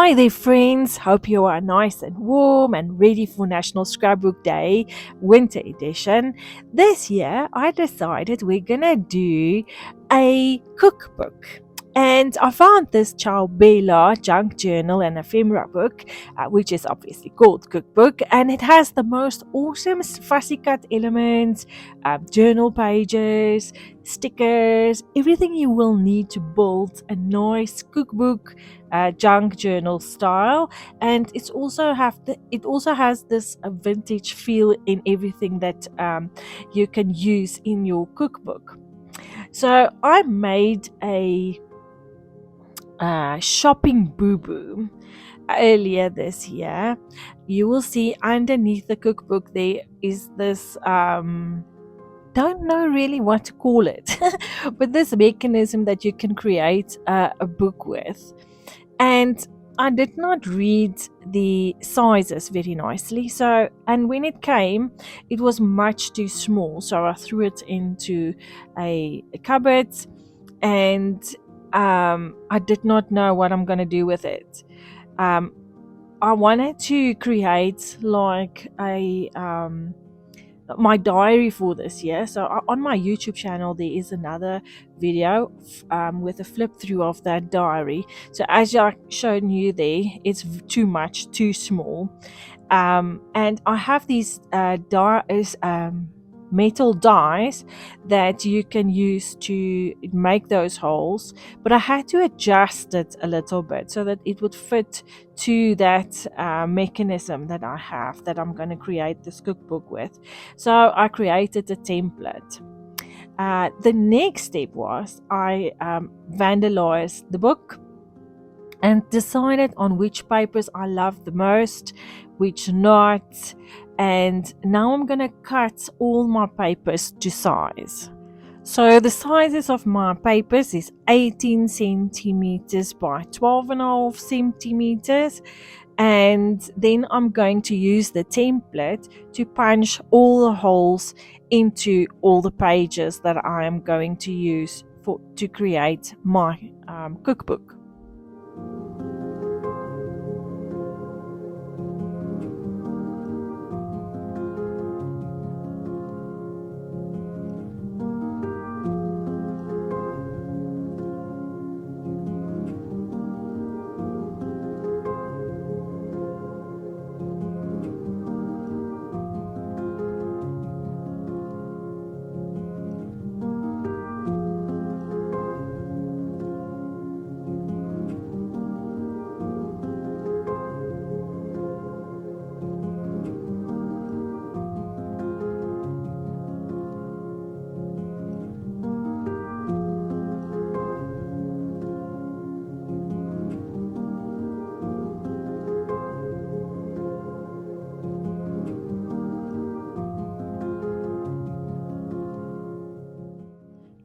Hi there, friends. Hope you are nice and warm and ready for National Scrapbook Day, Winter Edition. This year, I decided we're gonna do a cookbook. And I found this Ciao Bella junk journal and ephemera book, which is obviously called Cookbook, and it has the most awesome fussy cut elements, journal pages, stickers, everything you will need to build a nice cookbook junk journal style, and it also has this vintage feel in everything that you can use in your cookbook. So I made a shopping boo boo earlier this year. You will see underneath the cookbook there is this don't know really what to call it, but this mechanism that you can create a book with. And I did not read the sizes very nicely. So, and when it came, it was much too small. So I threw it into a cupboard, and I did not know what I'm going to do with it. Um, I wanted to create like a my diary for this year. So on my YouTube channel, there is another video with a flip through of that diary. So as I showed you there, it's too much, too small. And I have these metal dies that you can use to make those holes, but I had to adjust it a little bit so that it would fit to that mechanism that I have that I'm going to create this cookbook with. So I created a template. The next step was I vandalized the book and decided on which papers I love the most, which not. And now I'm gonna cut all my papers to size. So the sizes of my papers is 18 centimeters by 12.5 centimeters. And then I'm going to use the template to punch all the holes into all the pages that I am going to use to create my cookbook.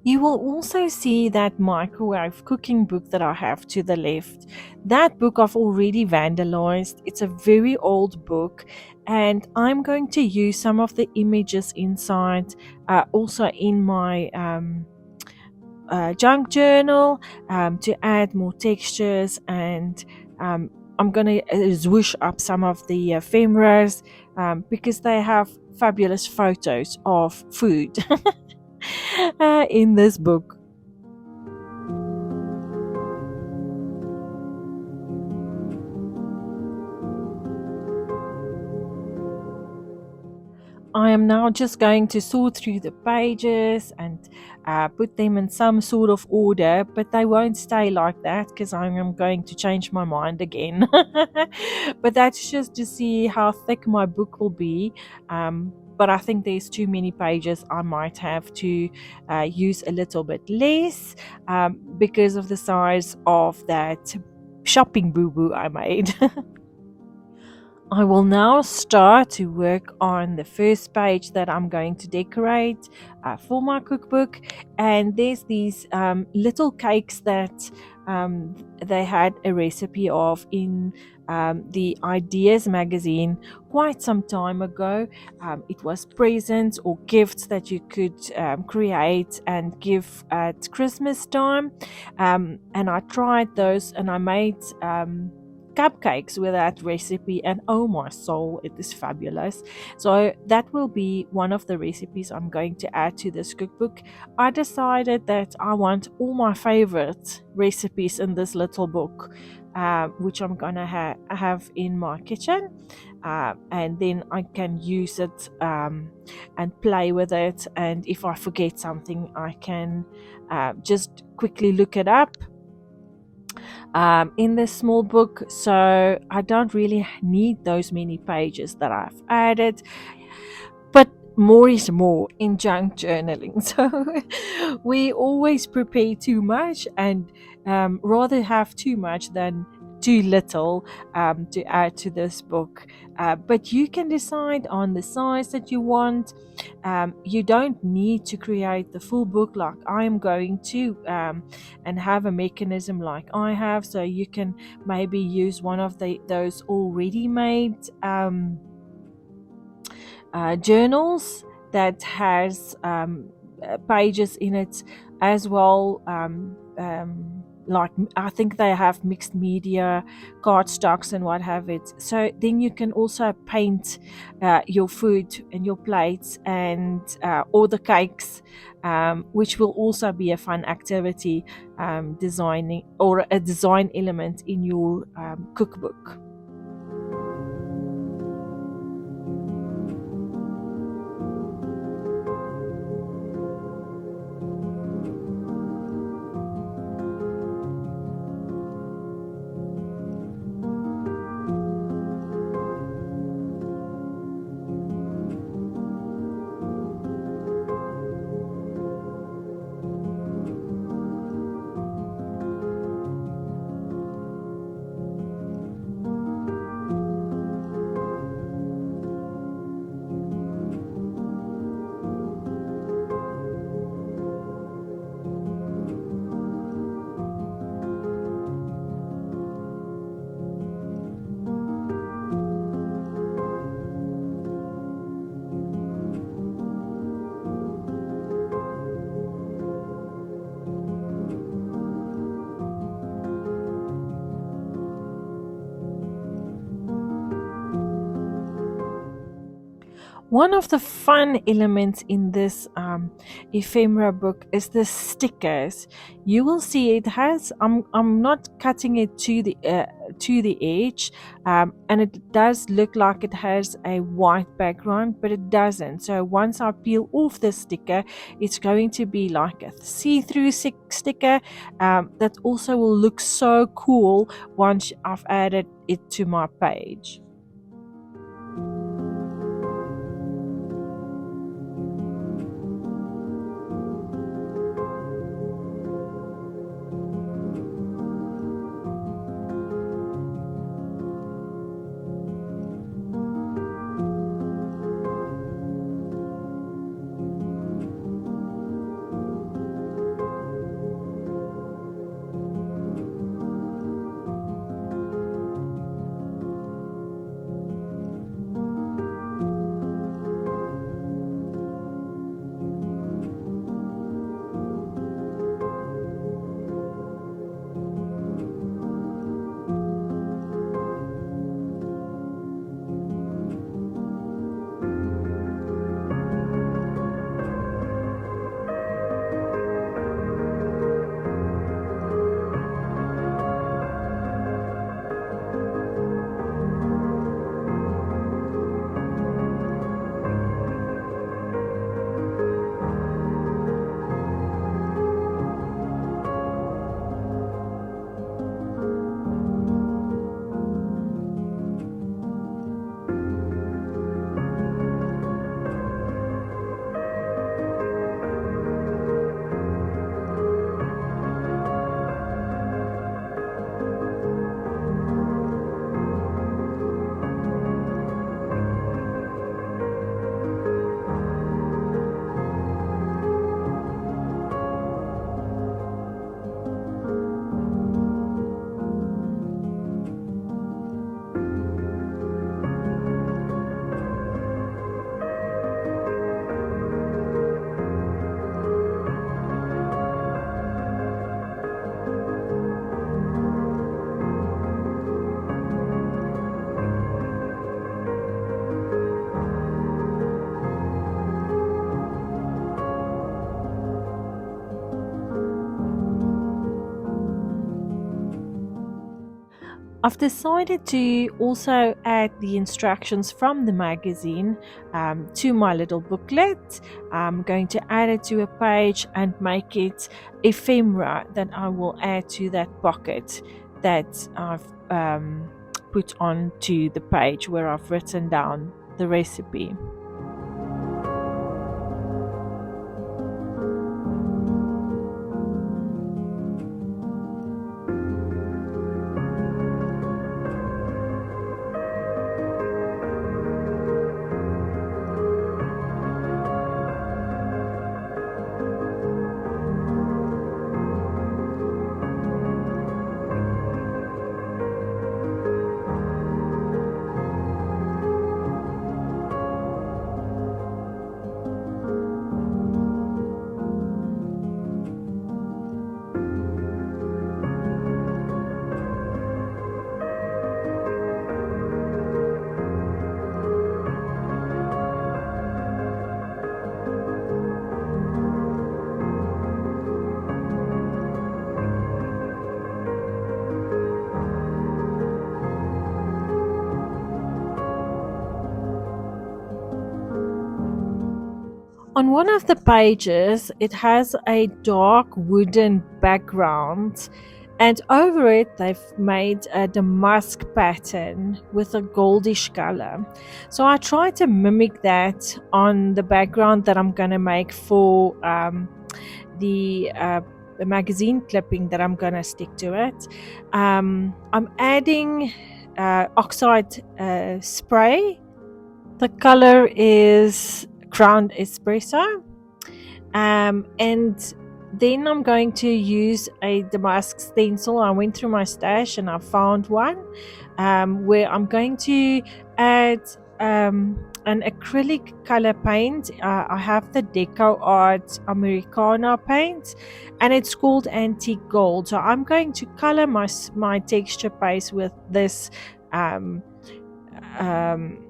You will also see that microwave cooking book that I have to the left. That book I've already vandalized. It's a very old book, and I'm going to use some of the images inside also in my junk journal to add more textures, and I'm going to zwoosh up some of the ephemeras because they have fabulous photos of food in this book. I am now just going to sort through the pages and put them in some sort of order, but they won't stay like that because I am going to change my mind again. But that's just to see how thick my book will be. But I think there's too many pages. I might have to use a little bit less because of the size of that shopping boo boo I made. I will now start to work on the first page that I'm going to decorate for my cookbook. And there's these little cakes that they had a recipe of in the Ideas magazine quite some time ago. It was presents or gifts that you could create and give at Christmas time. And I tried those, and I made cupcakes with that recipe, and oh my soul, it is fabulous. So that will be one of the recipes I'm going to add to this cookbook. I decided that I want all my favorite recipes in this little book, which I'm gonna have in my kitchen, and then I can use it and play with it. And if I forget something, I can just quickly look it up in this small book. So I don't really need those many pages that I've added, but more is more in junk journaling. So we always prepare too much, and rather have too much than too little to add to this book. But you can decide on the size that you want. You don't need to create the full book like I am going to, and have a mechanism like I have. So you can maybe use one of those already made journals that has pages in it as well. Like I think they have mixed media, cardstocks, and what have it. So then you can also paint your food and your plates and or the cakes, which will also be a fun activity, designing or a design element in your cookbook. One of the fun elements in this ephemera book is the stickers. You will see it has. I'm not cutting it to the edge, and it does look like it has a white background, but it doesn't. So once I peel off the sticker, it's going to be like a see-through sticker that also will look so cool once I've added it to my page. I've decided to also add the instructions from the magazine to my little booklet. I'm going to add it to a page and make it ephemera that I will add to that pocket that I've put onto the page where I've written down the recipe. On one of the pages, it has a dark wooden background, and over it, they've made a damask pattern with a goldish color. So I try to mimic that on the background that I'm going to make for the magazine clipping that I'm going to stick to it. I'm adding oxide spray. The color is ground espresso. And then I'm going to use a damask stencil. I went through my stash and I found one where I'm going to add an acrylic color paint. I have the Deco Art Americana paint, and it's called Antique Gold. So I'm going to color my texture base with this um, um,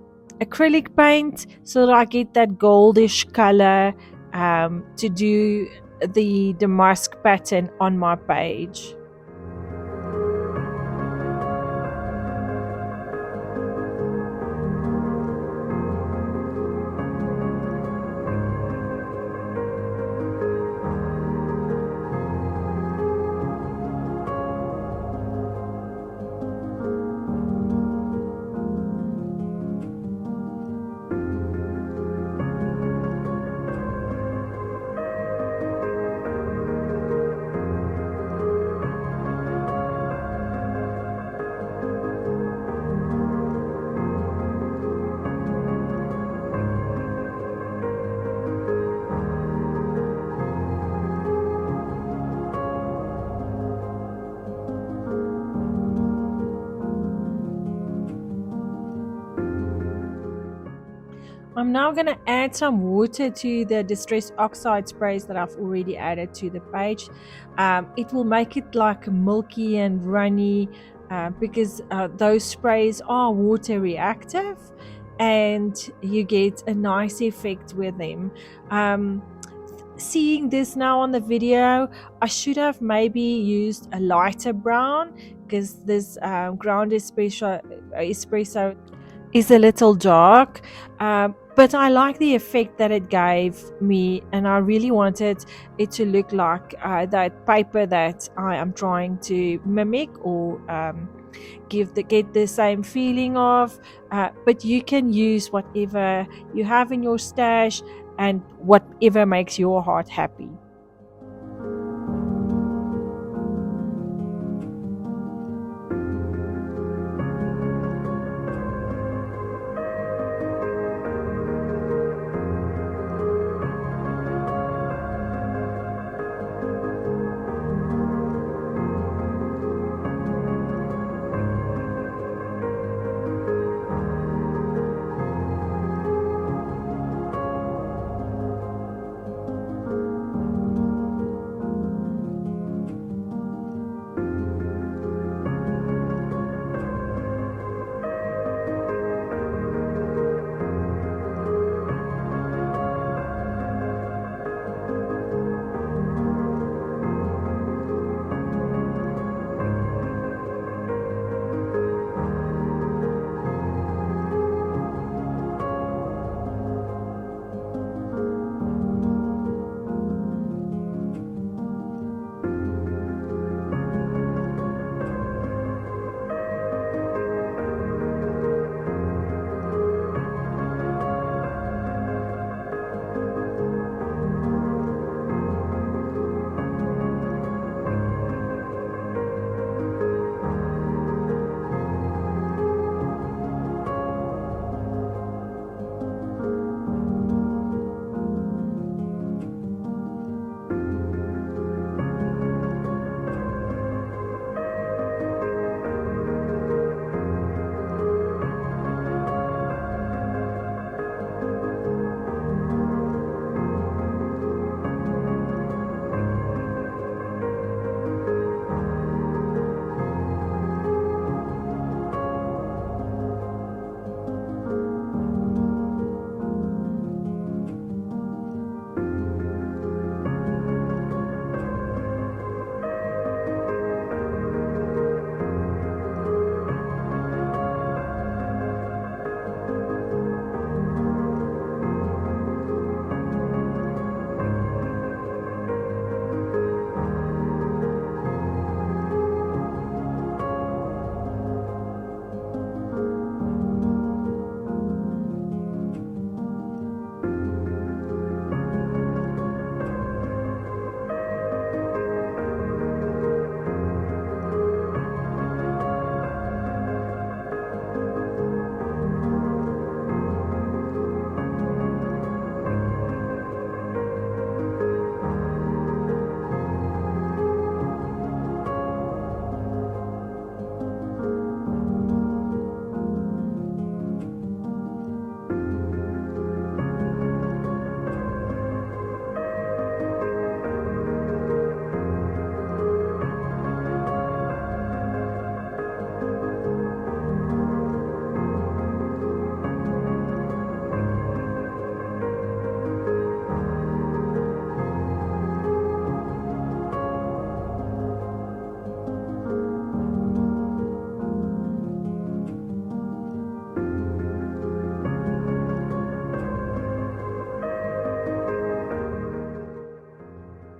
acrylic paint so that I get that goldish color to do the damask pattern on my page. I'm now going to add some water to the distress oxide sprays that I've already added to the page. It will make it like milky and runny because those sprays are water reactive, and you get a nice effect with them. Seeing this now on the video, I should have maybe used a lighter brown because this ground espresso is a little dark, but I like the effect that it gave me, and I really wanted it to look like that paper that I am trying to mimic or get the same feeling of. But you can use whatever you have in your stash and whatever makes your heart happy.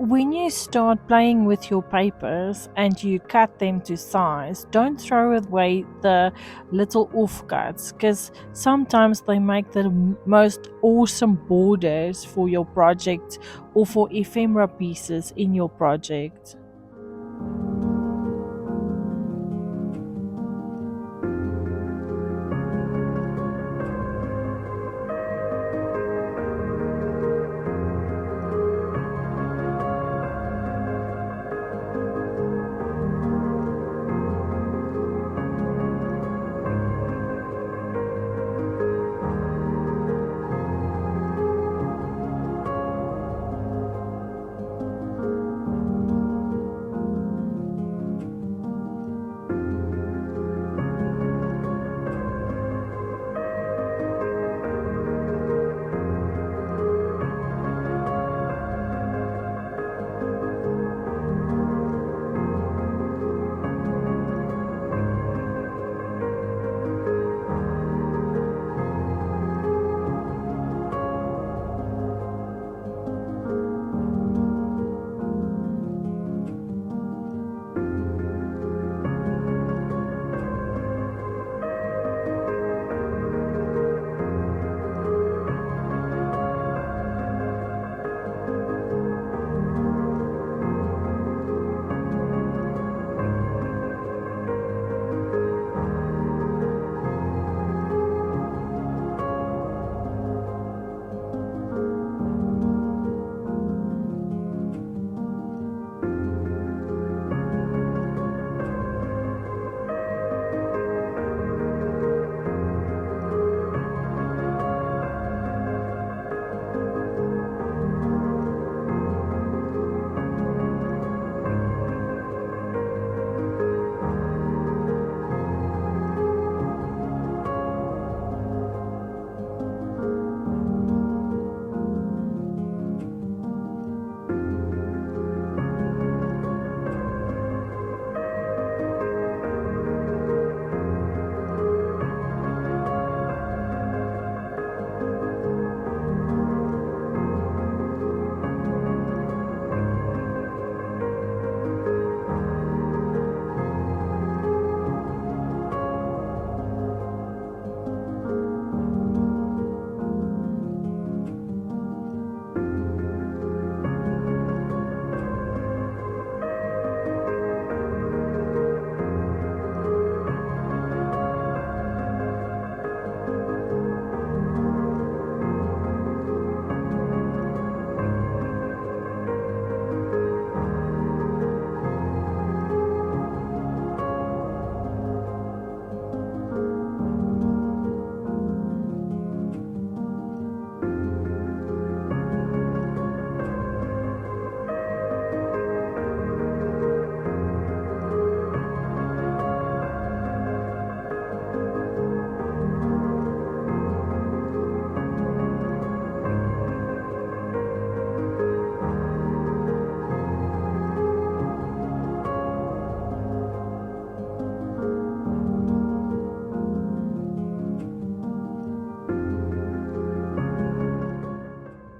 When you start playing with your papers and you cut them to size, don't throw away the little offcuts, because sometimes they make the most awesome borders for your project or for ephemera pieces in your project.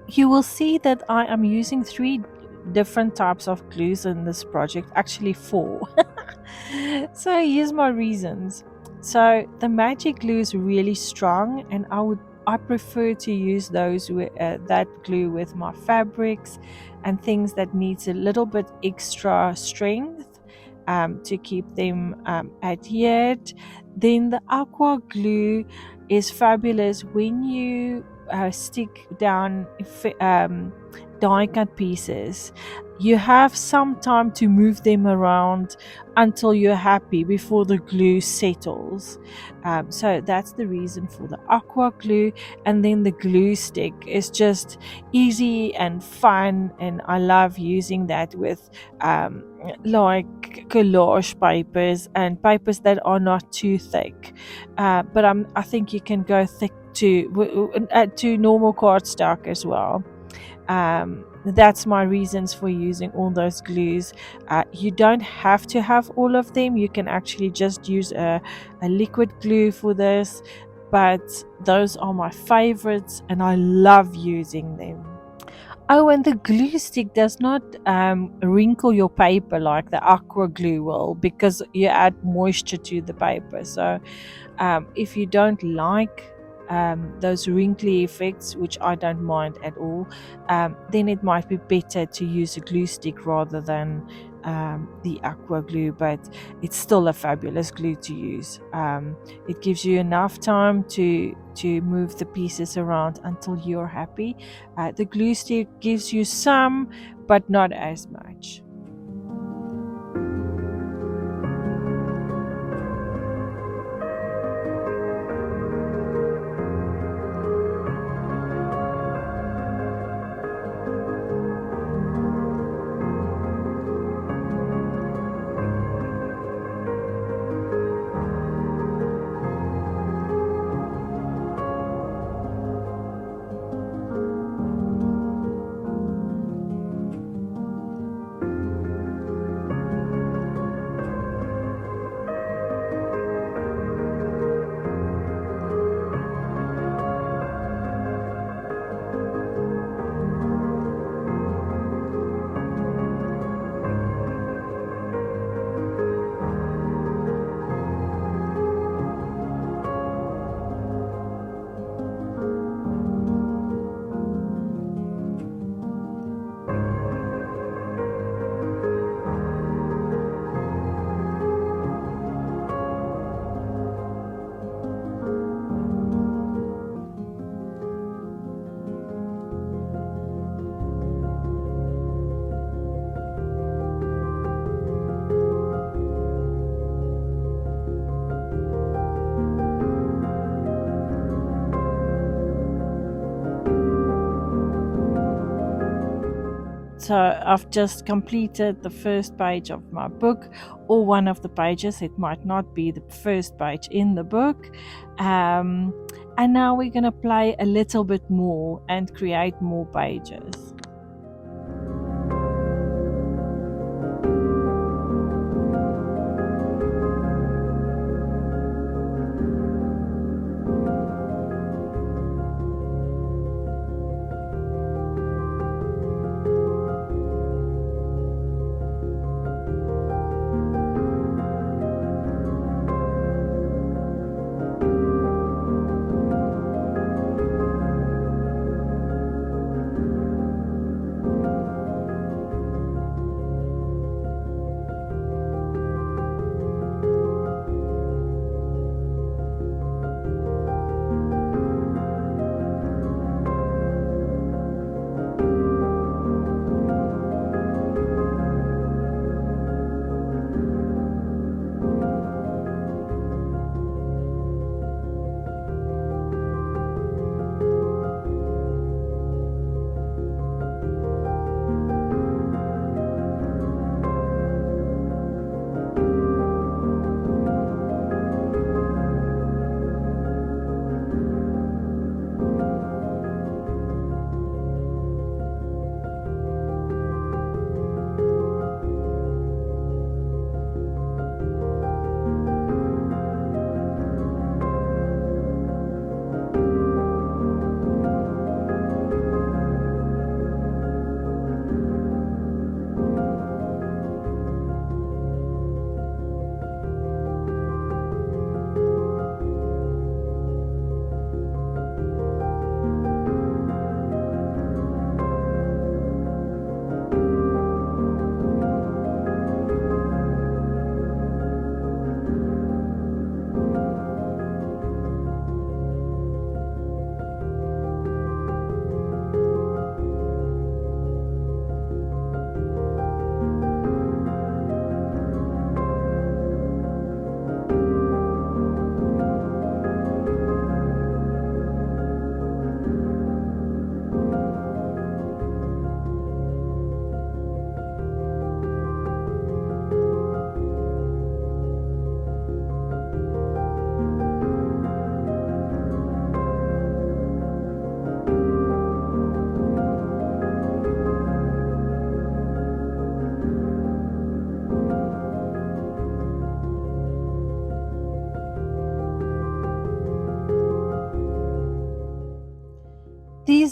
You will see that I am using three different types of glues in this project, actually four. So here's my reasons. So the magic glue is really strong, and I prefer to use those with that glue with my fabrics and things that needs a little bit extra strength to keep them adhered. Then the aqua glue is fabulous when you stick down die cut pieces. You have some time to move them around until you're happy before the glue settles. So that's the reason for the aqua glue. And then the glue stick is just easy and fun, and I love using that with like collage papers and papers that are not too thick. But I think you can go thick to normal cardstock as well. That's my reasons for using all those glues. You don't have to have all of them. You can actually just use a liquid glue for this, but those are my favorites and I love using them. Oh, and the glue stick does not wrinkle your paper like the aqua glue will, because you add moisture to the paper. So if you don't like those wrinkly effects, which I don't mind at all, then it might be better to use a glue stick rather than the aqua glue. But it's still a fabulous glue to use. It gives you enough time to move the pieces around until you're happy. The glue stick gives you some, but not as much. So I've just completed the first page of my book, or one of the pages. It might not be the first page in the book. Um, and now we're going to play a little bit more and create more pages.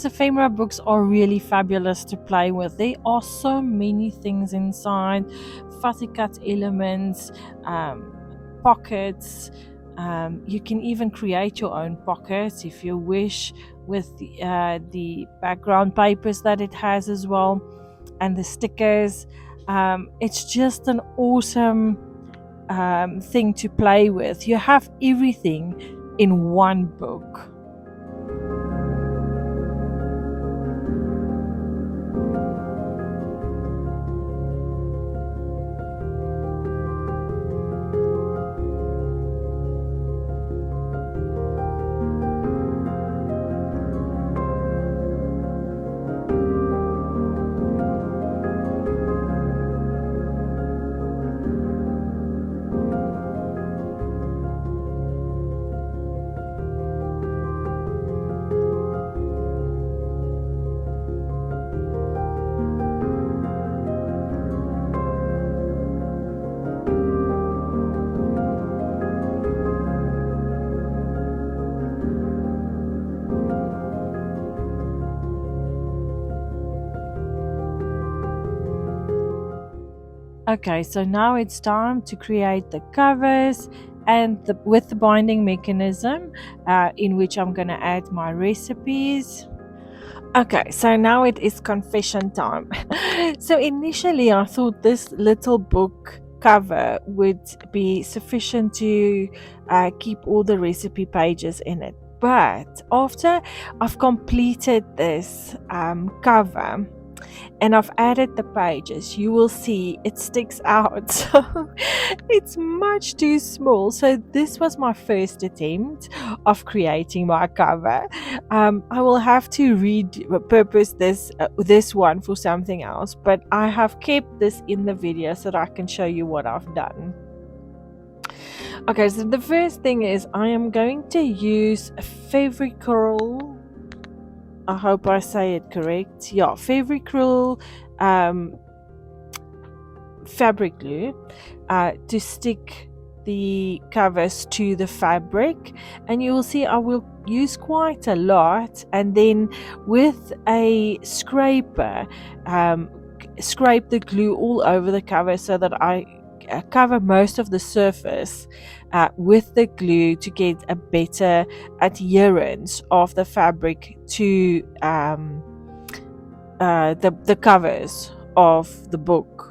those ephemera books are really fabulous to play with. There are so many things inside, fuzzy cut elements, pockets. You can even create your own pockets if you wish, with the background papers that it has as well, and the stickers. It's just an awesome thing to play with. You have everything in one book. Okay, so now it's time to create the covers and with the binding mechanism, in which I'm going to add my recipes. Okay, so now it is confession time. So initially, I thought this little book cover would be sufficient to keep all the recipe pages in it. But after I've completed this cover, and I've added the pages, you will see it sticks out. So it's much too small. So this was my first attempt of creating my cover. I will have to repurpose this one for something else, but I have kept this in the video so that I can show you what I've done. Okay, so the first thing is I am going to use a Fevicryl. I hope I say it correct. Yeah, Fevicryl fabric glue to stick the covers to the fabric, and you will see I will use quite a lot, and then with a scraper scrape the glue all over the cover so that I cover most of the surface with the glue to get a better adherence of the fabric to the covers of the book.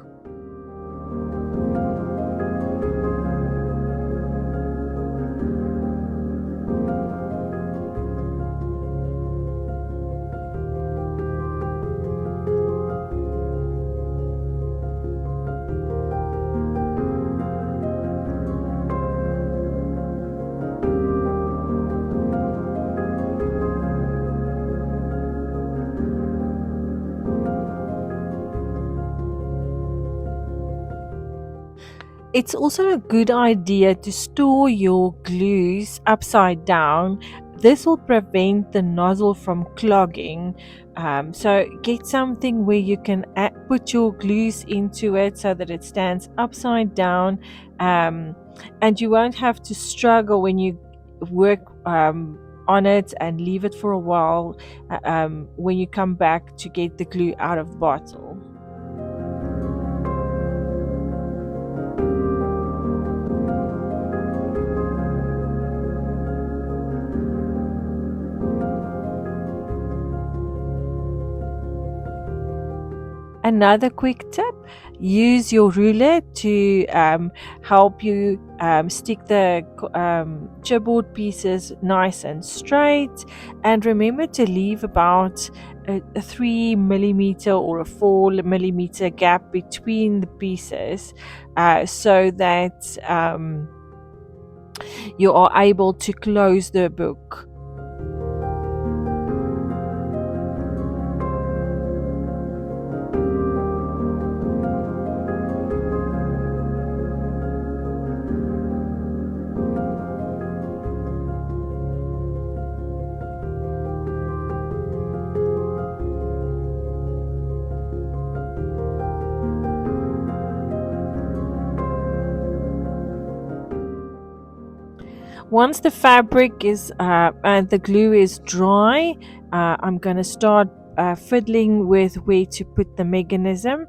It's also a good idea to store your glues upside down. This will prevent the nozzle from clogging. So get something where you can put your glues into it so that it stands upside down, and you won't have to struggle when you work on it and leave it for a while when you come back to get the glue out of bottle. Another quick tip: use your ruler to help you stick the chipboard pieces nice and straight, and remember to leave about a 3 millimeter or a 4 millimeter gap between the pieces, so that you are able to close the book. Once the fabric is and the glue is dry, I'm going to start fiddling with where to put the mechanism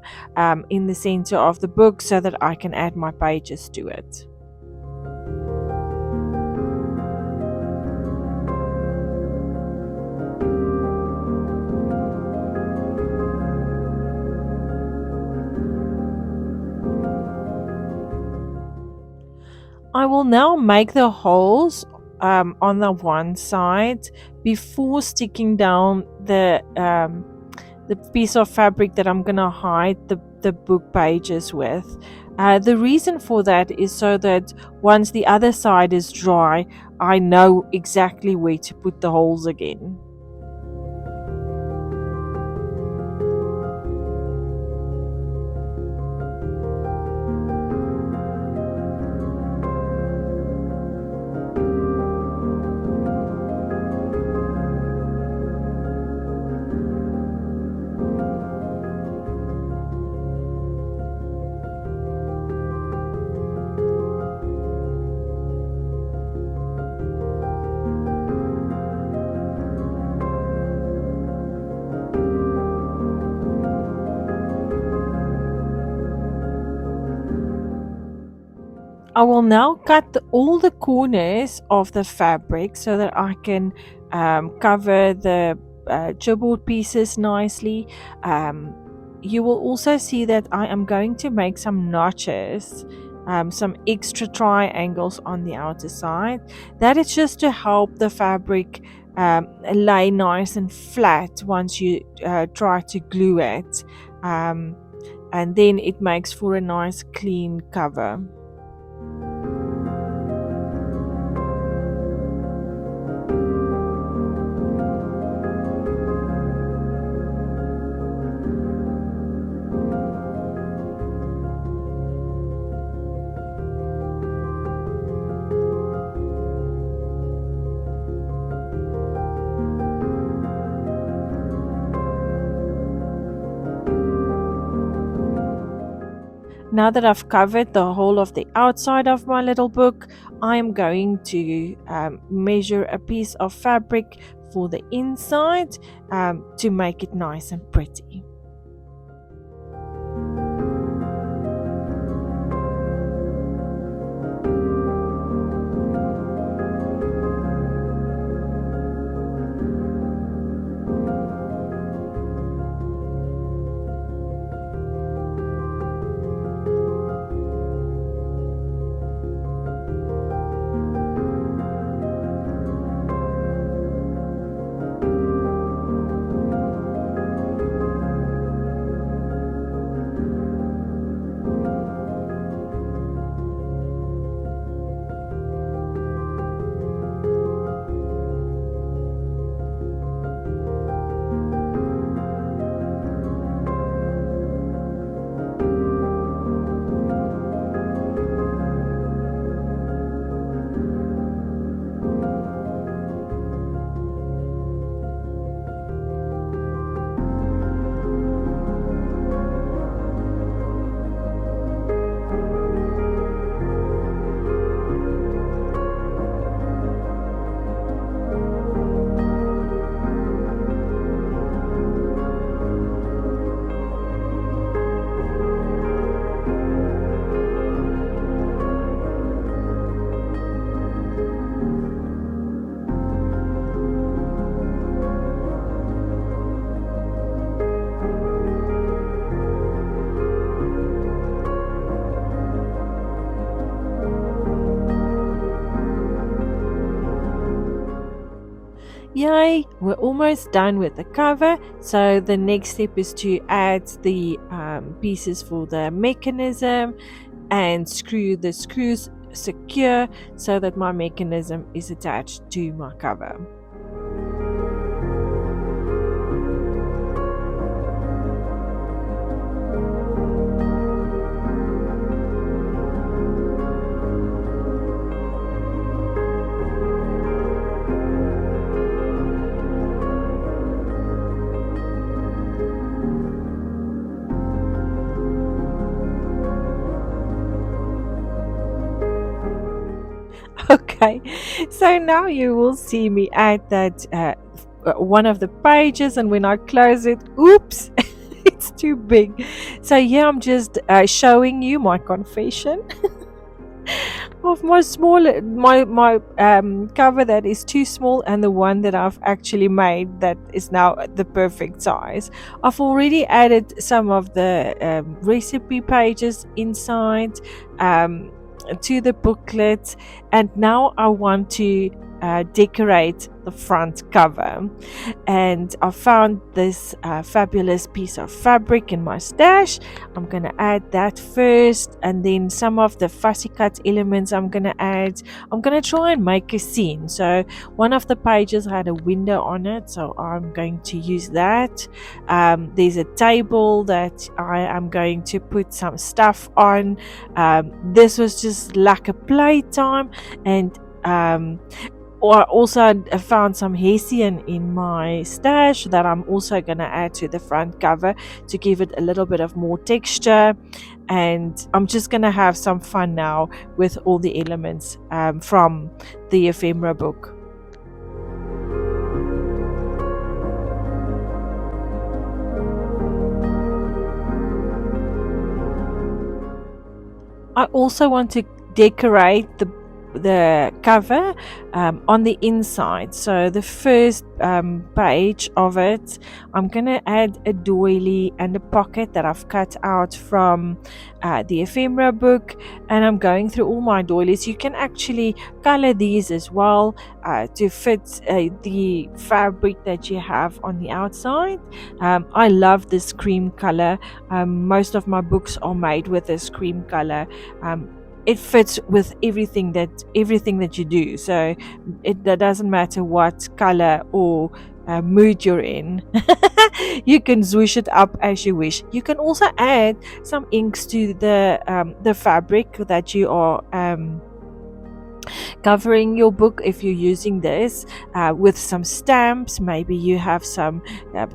in the center of the book so that I can add my pages to it. I will now make the holes on the one side before sticking down the piece of fabric that I'm going to hide the book pages with. The reason for that is so that once the other side is dry, I know exactly where to put the holes again. I will now cut all the corners of the fabric so that I can cover the chipboard pieces nicely. Um, you will also see that I am going to make some notches, some extra triangles on the outer side. That is just to help the fabric lay nice and flat once you try to glue it. Um, and then it makes for a nice clean cover. Now that I've covered the whole of the outside of my little book, I am going to measure a piece of fabric for the inside to make it nice and pretty. Yay, we're almost done with the cover. So the next step is to add the pieces for the mechanism and screw the screws secure so that my mechanism is attached to my cover. Okay, So now you will see me add that one of the pages, and when I close it, oops, it's too big. So yeah, I'm just showing you my confession of my small my cover that is too small, and the one that I've actually made that is now the perfect size. I've already added some of the recipe pages inside um, to the booklet, and now I want to decorate the front cover. And I found this fabulous piece of fabric in my stash. I'm going to add that first, and then some of the fussy cut elements I'm going to add. I'm going to try and make a scene. So one of the pages had a window on it, so I'm going to use that. There's a table that I am going to put some stuff on. This was just like a playtime, and or also I found some hessian in my stash that I'm also going to add to the front cover to give it a little bit of more texture. And I'm just going to have some fun now with all the elements from the ephemera book. I also want to decorate the cover on the inside. So the first page of it, I'm gonna add a doily and a pocket that I've cut out from the ephemera book, and I'm going through all my doilies. You can actually color these as well to fit the fabric that you have on the outside. I love this cream color. Most of my books are made with this cream color. It fits with everything that you do. So that doesn't matter what color or mood you're in. You can swoosh it up as you wish. You can also add some inks to the fabric that you are covering your book. If you're using this with some stamps, maybe you have some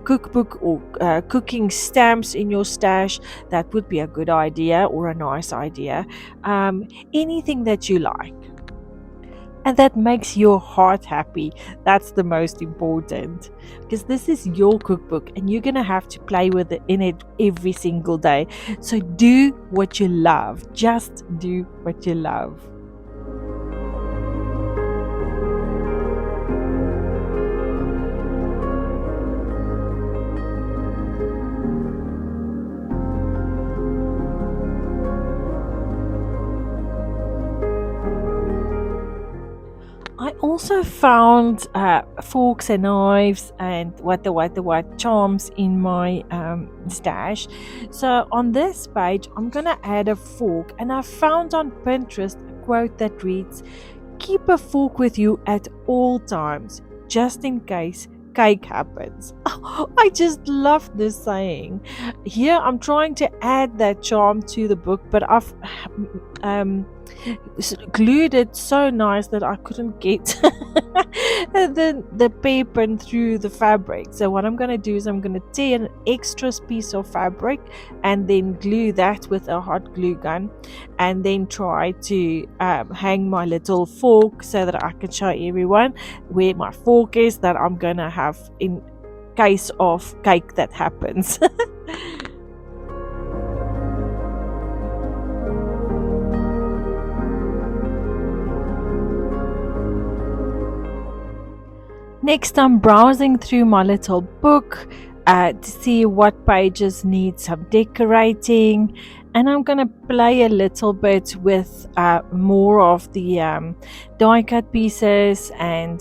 cookbook or cooking stamps in your stash, that would be a good idea or a nice idea. Anything that you like and that makes your heart happy. That's the most important, because this is your cookbook and you're gonna have to play with it in it every single day. So do what you love. Just do what you love. I also found forks and knives and what charms in my stash. So on this page, I'm gonna add a fork, and I found on Pinterest a quote that reads, "Keep a fork with you at all times, just in case cake happens." I just love this saying. Here I'm trying to add that charm to the book, but I've glued it so nice that I couldn't get the paper through the fabric. So what I'm going to do is I'm going to tear an extra piece of fabric and then glue that with a hot glue gun, and then try to hang my little fork so that I can show everyone where my fork is that I'm going to have in case of cake that happens. Next, I'm browsing through my little book to see what pages need some decorating, and I'm going to play a little bit with more of the die cut pieces and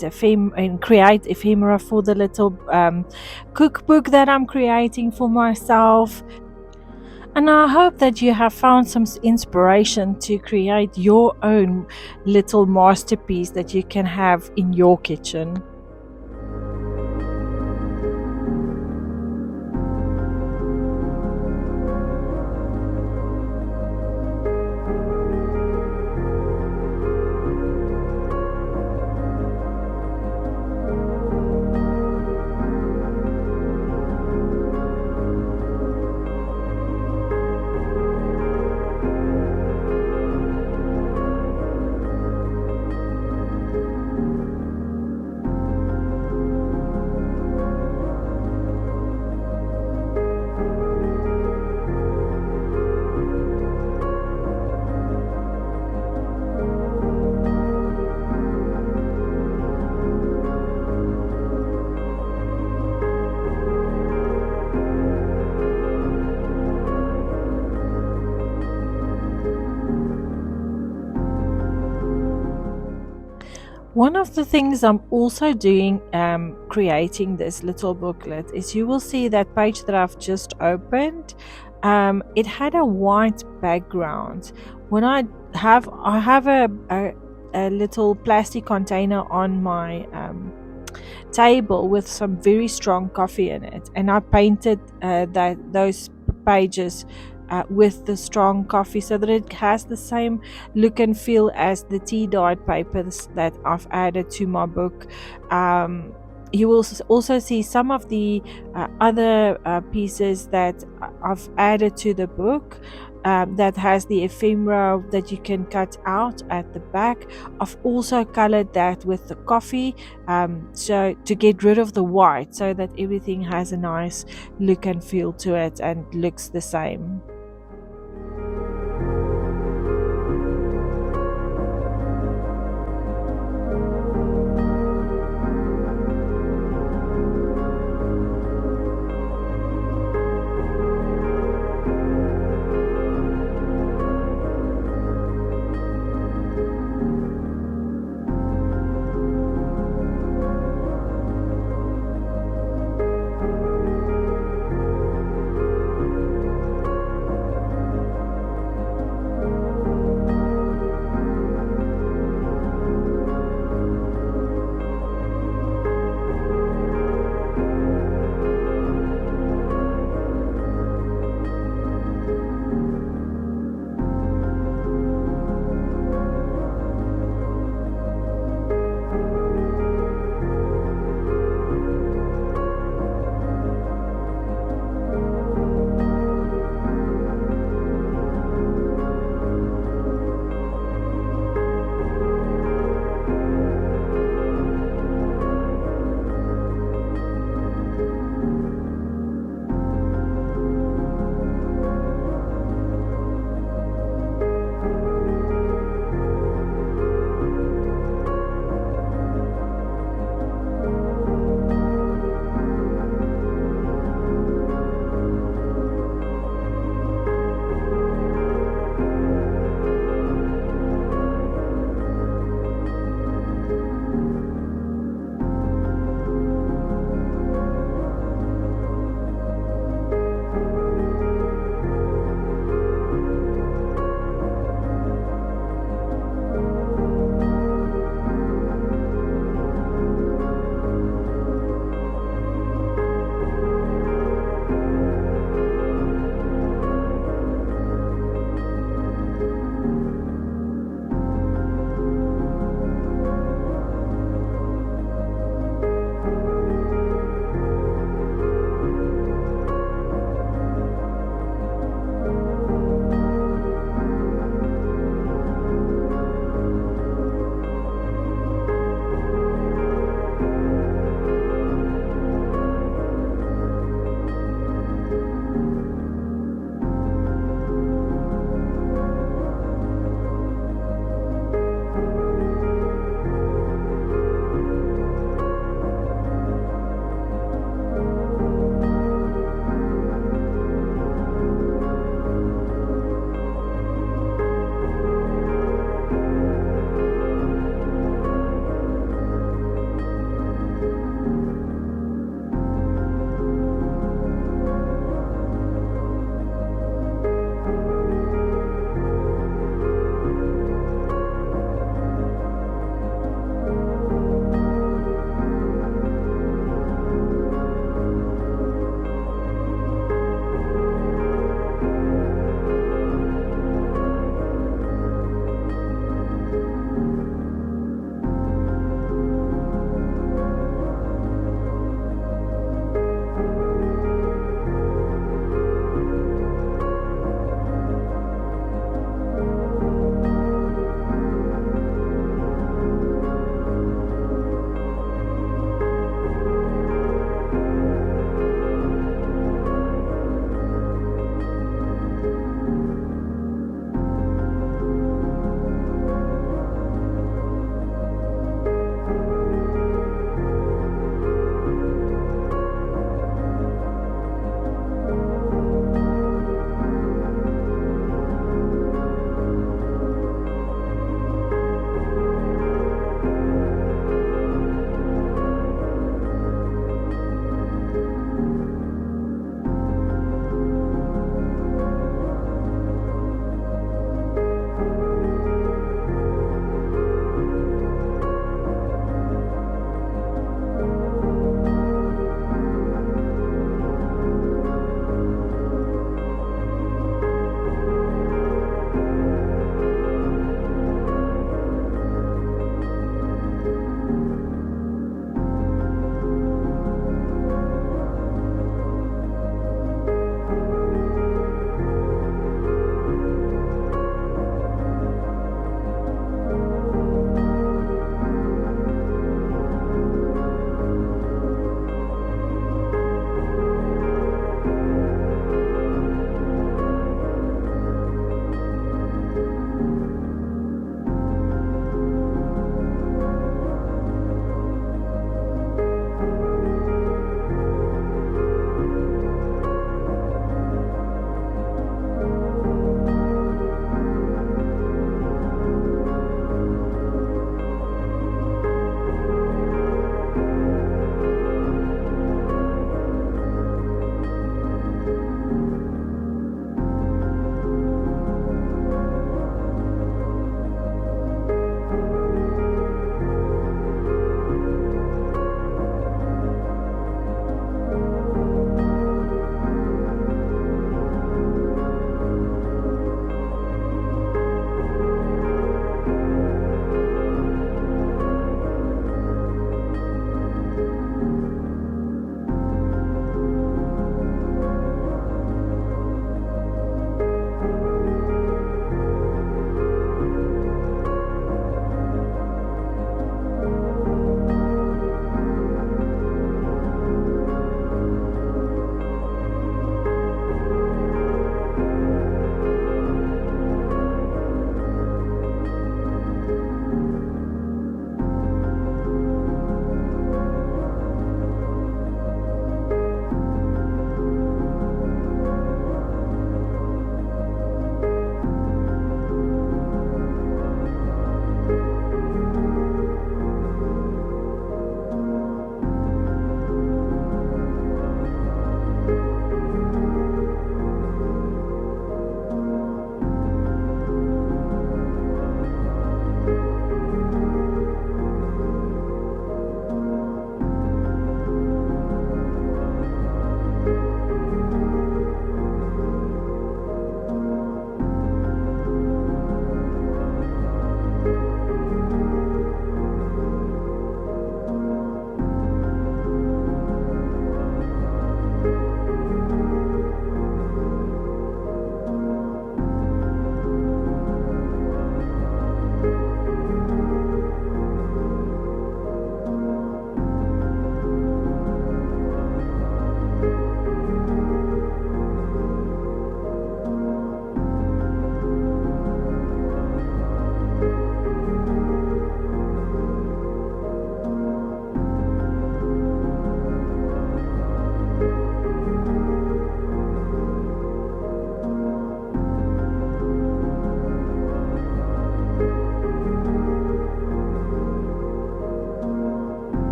create ephemera for the little cookbook that I'm creating for myself. And I hope that you have found some inspiration to create your own little masterpiece that you can have in your kitchen. One of the things I'm also doing, creating this little booklet, is you will see that page that I've just opened. It had a white background. When I have a little plastic container on my table with some very strong coffee in it, and I painted those pages with the strong coffee so that it has the same look and feel as the tea dyed papers that I've added to my book. Um, you will also see some of the other pieces that I've added to the book, that has the ephemera that you can cut out at the back. I've also colored that with the coffee, so to get rid of the white, so that everything has a nice look and feel to it and looks the same.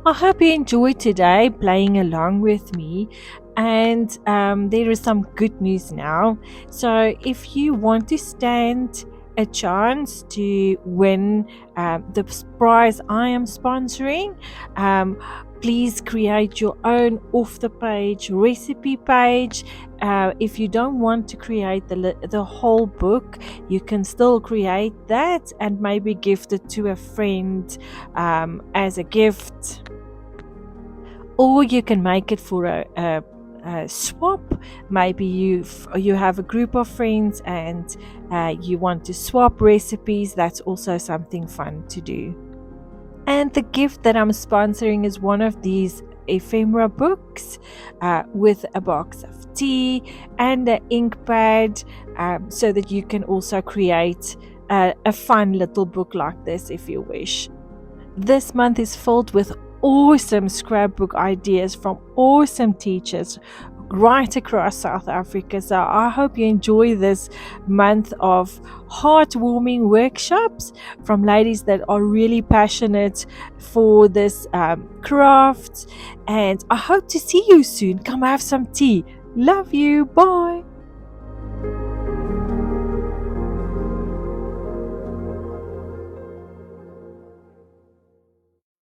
I hope you enjoyed today playing along with me. And there is some good news now. So, if you want to stand a chance to win the prize I am sponsoring, um, please create your own off the page recipe page. If you don't want to create the whole book, you can still create that and maybe gift it to a friend as a gift, or you can make it for a swap. Maybe you have a group of friends and you want to swap recipes. That's also something fun to do. And the gift that I'm sponsoring is one of these ephemera books with a box of tea and an ink pad, so that you can also create a fun little book like this if you wish. This month is filled with awesome scrapbook ideas from awesome teachers right across South Africa. So I hope you enjoy this month of heartwarming workshops from ladies that are really passionate for this craft. And I hope to see you soon. Come have some tea. Love you. Bye.